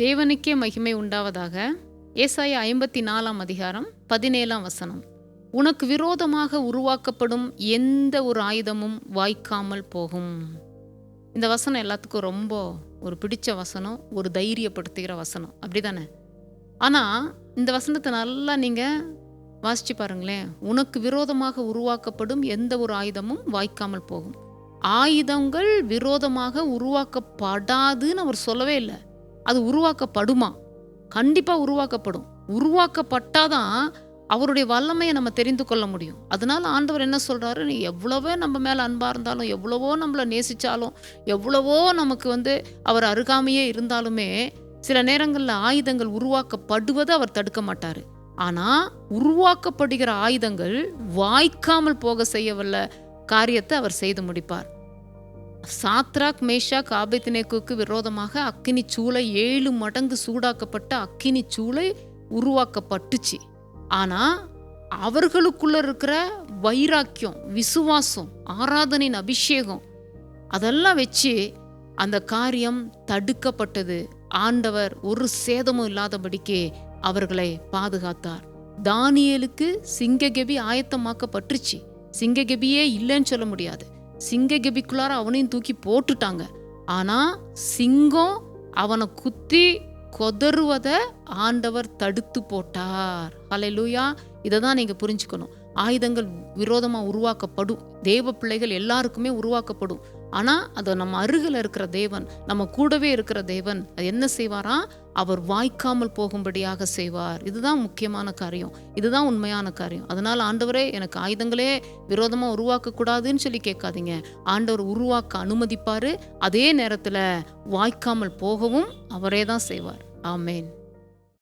தேவனுக்கே மகிமை உண்டாவதாக. ஏசாயா 54 அதிகாரம் 17 உனக்கு விரோதமாக உருவாக்கப்படும் எந்த ஒரு ஆயுதமும் வாய்க்காமல் போகும். இந்த வசனம் எல்லாத்துக்கும் ரொம்ப ஒரு பிடிச்ச வசனம், ஒரு தைரியப்படுத்துகிற வசனம், அப்படிதானே? ஆனால் இந்த வசனத்தை நல்லா நீங்கள் வாசிச்சு பாருங்களேன். உனக்கு விரோதமாக உருவாக்கப்படும் எந்த ஒரு ஆயுதமும் வாய்க்காமல் போகும். ஆயுதங்கள் விரோதமாக உருவாக்கப்படாதுன்னு அவர் சொல்லவே இல்லை. அது உருவாக்கப்படுமா? கண்டிப்பாக உருவாக்கப்படும். உருவாக்கப்பட்டாதான் அவருடைய வல்லமையை நம்ம தெரிந்து கொள்ள முடியும். அதனால ஆண்டவர் என்ன சொல்கிறாரு, நீ எவ்வளவோ நம்ம மேலே அன்பாக இருந்தாலும், எவ்வளவோ நம்மளை நேசித்தாலும், எவ்வளவோ நமக்கு அவர் அருகாமையே இருந்தாலுமே சில நேரங்களில் ஆயுதங்கள் உருவாக்கப்படுவதை அவர் தடுக்க மாட்டார். ஆனால் உருவாக்கப்படுகிற ஆயுதங்கள் வாய்க்காமல் போக செய்யவல்ல காரியத்தை அவர் செய்து முடிப்பார். சாத்ராக், மேஷாக், ஆபேத்நேகோவுக்கு விரோதமாக அக்கினி சூளை 7 மடங்கு சூடாக்கப்பட்ட அக்கினி சூளை உருவாக்கப்பட்டுச்சு. ஆனால் அவர்களுக்குள்ள இருக்கிற வைராக்கியம், விசுவாசம், ஆராதனையின் அபிஷேகம் அதெல்லாம் வச்சு அந்த காரியம் தடுக்கப்பட்டது. ஆண்டவர் ஒரு சேதமும் இல்லாதபடிக்கு அவர்களை பாதுகாத்தார். தானியேலுக்கு சிங்ககெபி ஆயத்தமாக்கப்பட்டுருச்சு. சிங்ககெபியே இல்லைன்னு சொல்ல முடியாது. சிங்ககெபிக்குள்ளார அவனையும் தூக்கி போட்டுட்டாங்க. ஆனால் சிங்கம் அவனை குத்தி கொதறுவதை ஆண்டவர் தடுத்து போட்டார். ஹல்லேலூயா! இதை தான் நீங்கள் புரிஞ்சுக்கணும். ஆயுதங்கள் விரோதமாக உருவாக்கப்படும். தேவ பிள்ளைகள் எல்லாருக்குமே உருவாக்கப்படும். ஆனால் அது நம்ம அருகில் இருக்கிற தேவன், நம்ம கூடவே இருக்கிற தேவன் அது என்ன செய்வாரா? அவர் வாய்க்காமல் போகும்படியாக செய்வார். இதுதான் முக்கியமான காரியம், இதுதான் உண்மையான காரியம். அதனால் ஆண்டவரே எனக்கு ஆயுதங்களே விரோதமாக உருவாக்கக்கூடாதுன்னு சொல்லி கேட்காதீங்க. ஆண்டவர் உருவாக்க அனுமதிப்பார். அதே நேரத்தில் வாய்க்காமல் போகவும் அவரே தான் செய்வார். ஆமேன்.